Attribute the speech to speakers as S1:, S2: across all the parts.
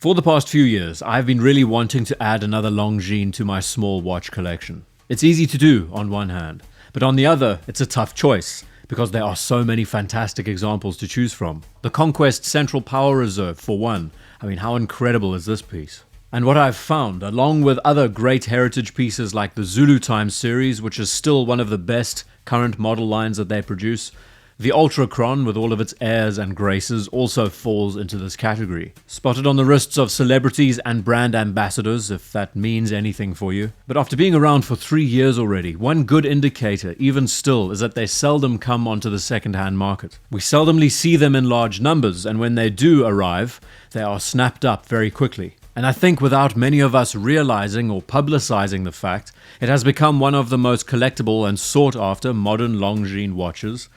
S1: For the past few years, I've been really wanting to add another Longines to my small watch collection. It's easy to do on one hand, but on the other, it's a tough choice because there are so many fantastic examples to choose from. The Conquest Central Power Reserve, for one. I mean, how incredible is this piece? And what I've found, along with other great heritage pieces like the Zulu Time series, which is still one of the best current model lines that they produce, the Ultra-Chron, with all of its airs and graces, also falls into this category. Spotted on the wrists of celebrities and brand ambassadors, if that means anything for you. But after being around for 3 years already, one good indicator, even still, is that they seldom come onto the second-hand market. We seldomly see them in large numbers, and when they do arrive, they are snapped up very quickly. And I think without many of us realizing or publicizing the fact, it has become one of the most collectible and sought-after modern Longines watches,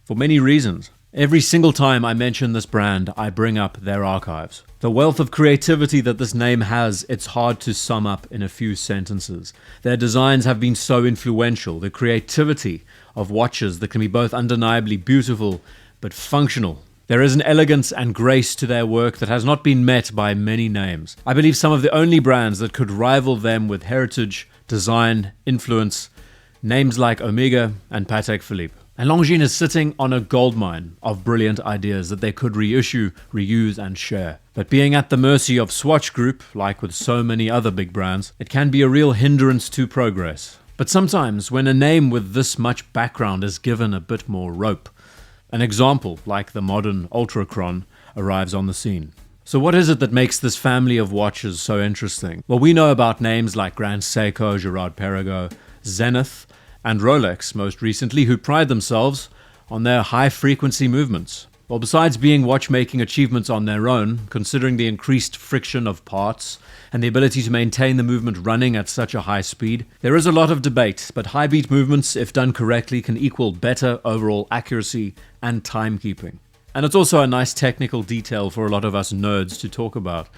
S1: for many reasons. Every single time I mention this brand, I bring up their archives. The wealth of creativity that this name has, it's hard to sum up in a few sentences. Their designs have been so influential, the creativity of watches that can be both undeniably beautiful but functional. There is an elegance and grace to their work that has not been met by many names. I believe some of the only brands that could rival them with heritage, design, influence, names like Omega and Patek Philippe. And Longines is sitting on a goldmine of brilliant ideas that they could reissue, reuse and share. But being at the mercy of Swatch Group, like with so many other big brands, it can be a real hindrance to progress. But sometimes when a name with this much background is given a bit more rope, an example like the modern Ultra-Chron arrives on the scene. So what is it that makes this family of watches so interesting? Well, we know about names like Grand Seiko, Girard-Perregaux, Zenith, and Rolex most recently, who pride themselves on their high-frequency movements. Well, besides being watchmaking achievements on their own, considering the increased friction of parts and the ability to maintain the movement running at such a high speed, there is a lot of debate, but high-beat movements, if done correctly, can equal better overall accuracy and timekeeping. And it's also a nice technical detail for a lot of us nerds to talk about,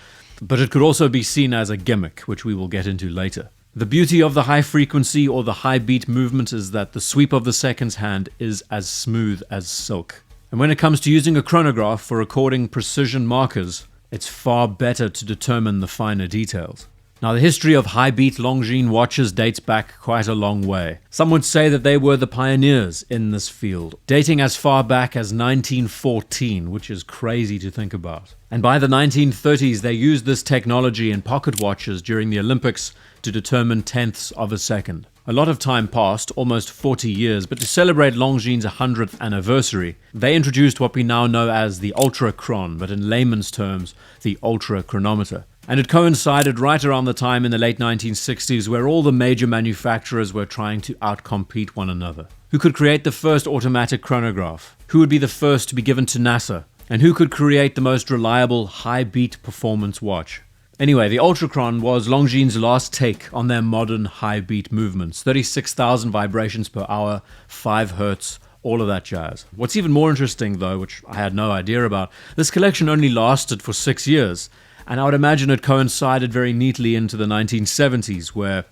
S1: but it could also be seen as a gimmick, which we will get into later. The beauty of the high frequency or the high beat movement is that the sweep of the seconds hand is as smooth as silk. And when it comes to using a chronograph for recording precision markers, it's far better to determine the finer details. Now, the history of high beat Longines watches dates back quite a long way. Some would say that they were the pioneers in this field, dating as far back as 1914, which is crazy to think about. And by the 1930s, they used this technology in pocket watches during the Olympics to determine tenths of a second. A lot of time passed, almost 40 years, but to celebrate Longines' 100th anniversary, they introduced what we now know as the Ultra-Chron, but in layman's terms, the Ultra-Chronometer. And it coincided right around the time in the late 1960s where all the major manufacturers were trying to outcompete one another. Who could create the first automatic chronograph? Who would be the first to be given to NASA? And who could create the most reliable high-beat performance watch? Anyway, the Ultra-Chron was Longines' last take on their modern high-beat movements. 36,000 vibrations per hour, 5 hertz, all of that jazz. What's even more interesting though, which I had no idea about, this collection only lasted for 6 years. And I would imagine it coincided very neatly into the 1970s, where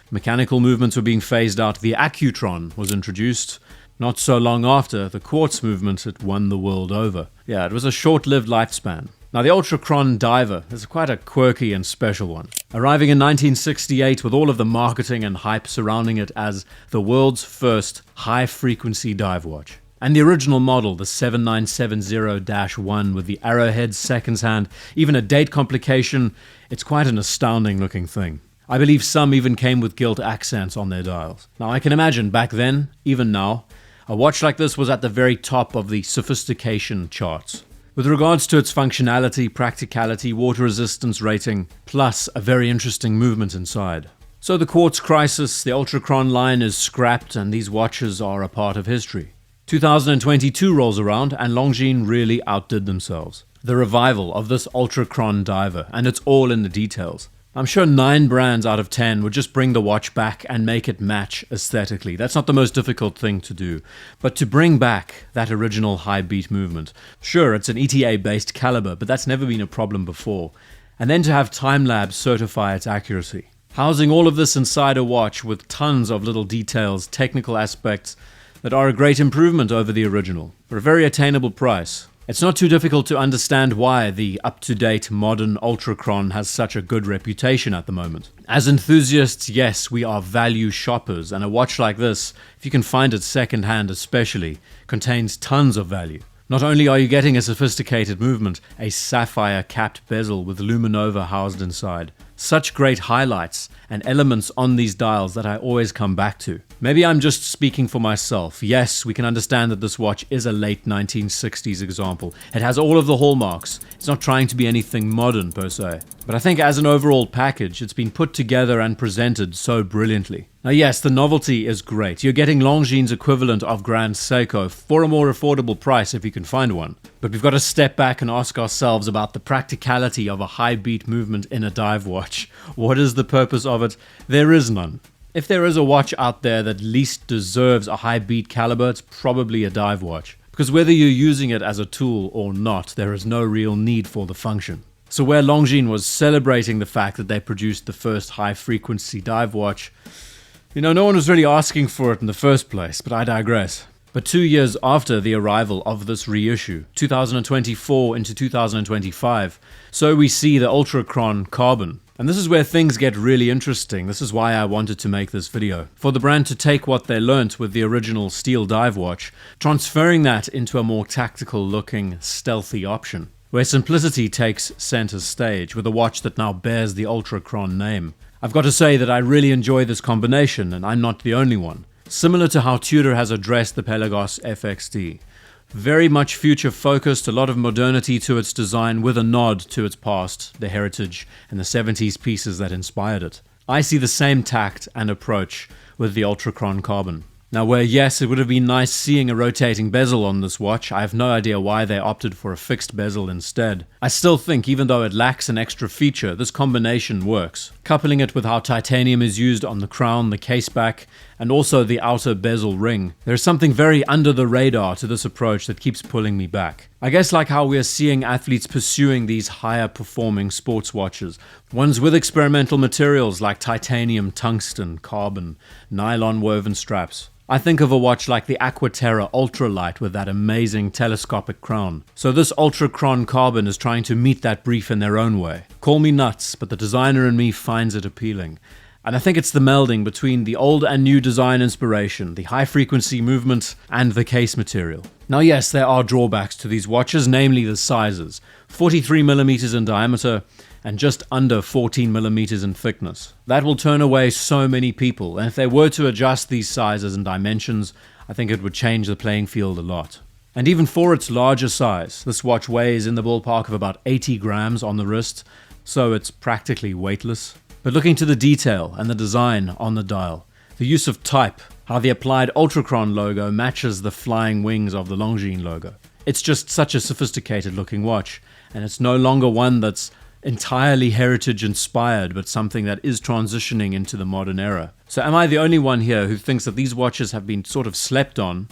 S1: mechanical movements were being phased out. The Accutron was introduced. Not so long after, the quartz movement had won the world over. Yeah, it was a short-lived lifespan. Now, the Ultra-Chron Diver is quite a quirky and special one, arriving in 1968 with all of the marketing and hype surrounding it as the world's first high-frequency dive watch. And the original model, the 7970-1 with the arrowhead seconds hand, even a date complication, it's quite an astounding looking thing. I believe some even came with gilt accents on their dials. Now I can imagine back then, even now, a watch like this was at the very top of the sophistication charts. With regards to its functionality, practicality, water resistance rating, plus a very interesting movement inside. So the quartz crisis, the Ultra-Chron line is scrapped and these watches are a part of history. 2022 rolls around and Longines really outdid themselves. The revival of this Ultra-Chron Diver, and it's all in the details. I'm sure 9 brands out of 10 would just bring the watch back and make it match aesthetically. That's not the most difficult thing to do. But to bring back that original high beat movement, sure, it's an ETA-based caliber, but that's never been a problem before. And then to have Timelabs certify its accuracy. Housing all of this inside a watch with tons of little details, technical aspects, that are a great improvement over the original, for a very attainable price. It's not too difficult to understand why the up-to-date modern Ultra-Chron has such a good reputation at the moment. As enthusiasts, yes, we are value shoppers, and a watch like this, if you can find it second-hand especially, contains tons of value. Not only are you getting a sophisticated movement, a sapphire capped bezel with luminova housed inside. Such great highlights and elements on these dials that I always come back to. Maybe I'm just speaking for myself. Yes, we can understand that this watch is a late 1960s example. It has all of the hallmarks. It's not trying to be anything modern per se. But I think as an overall package, it's been put together and presented so brilliantly. Now yes, the novelty is great. You're getting Longines equivalent of Grand Seiko for a more affordable price if you can find one. But we've got to step back and ask ourselves about the practicality of a high beat movement in a dive watch. What is the purpose of it? There is none. If there is a watch out there that least deserves a high beat caliber, it's probably a dive watch. Because whether you're using it as a tool or not, there is no real need for the function. So where Longines was celebrating the fact that they produced the first high-frequency dive watch, no one was really asking for it in the first place, but I digress. But 2 years after the arrival of this reissue, 2024 into 2025, so we see the Ultra-Chron Carbon. And this is where things get really interesting. This is why I wanted to make this video. For the brand to take what they learnt with the original steel dive watch, transferring that into a more tactical looking, stealthy option, where simplicity takes center stage with a watch that now bears the Ultra-Chron name. I've got to say that I really enjoy this combination, and I'm not the only one. Similar to how Tudor has addressed the Pelagos FXD. Very much future focused, a lot of modernity to its design with a nod to its past, the heritage, and the 70s pieces that inspired it. I see the same tact and approach with the Ultra-Chron Carbon. Now where yes, it would have been nice seeing a rotating bezel on this watch, I have no idea why they opted for a fixed bezel instead. I still think even though it lacks an extra feature, this combination works. Coupling it with how titanium is used on the crown, the caseback, and also the outer bezel ring, there's something very under the radar to this approach that keeps pulling me back. I guess like how we're seeing athletes pursuing these higher performing sports watches, ones with experimental materials like titanium, tungsten, carbon, nylon woven straps. I think of a watch like the Aquaterra Ultralight with that amazing telescopic crown. So this Ultra-Chron Carbon is trying to meet that brief in their own way. Call me nuts, but the designer in me finds it appealing. And I think it's the melding between the old and new design inspiration, the high-frequency movement, and the case material. Now yes, there are drawbacks to these watches, namely the sizes. 43mm in diameter, and just under 14mm in thickness. That will turn away so many people, and if they were to adjust these sizes and dimensions, I think it would change the playing field a lot. And even for its larger size, this watch weighs in the ballpark of about 80 grams on the wrist, so it's practically weightless. But looking to the detail and the design on the dial, the use of type, how the applied Ultra-Chron logo matches the flying wings of the Longines logo. It's just such a sophisticated looking watch, and it's no longer one that's entirely heritage inspired, but something that is transitioning into the modern era. So am I the only one here who thinks that these watches have been sort of slept on,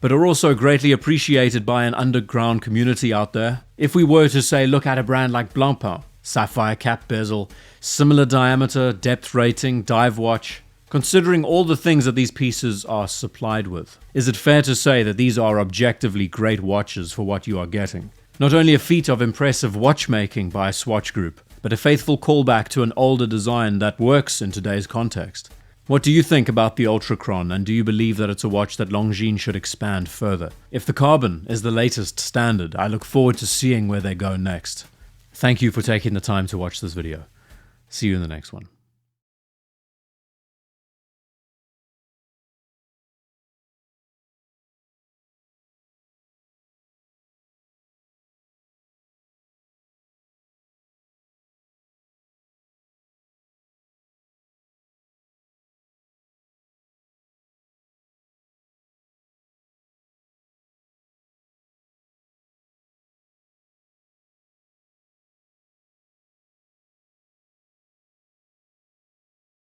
S1: but are also greatly appreciated by an underground community out there? If we were to say, look at a brand like Blancpain, sapphire cap bezel, similar diameter, depth rating, dive watch, considering all the things that these pieces are supplied with, is it fair to say that these are objectively great watches for what you are getting? Not only a feat of impressive watchmaking by a Swatch Group, but a faithful callback to an older design that works in today's context. What do you think about the Ultra-Chron, and do you believe that it's a watch that Longines should expand further? If the Carbon is the latest standard, I look forward to seeing where they go next. Thank you for taking the time to watch this video. See you in the next one.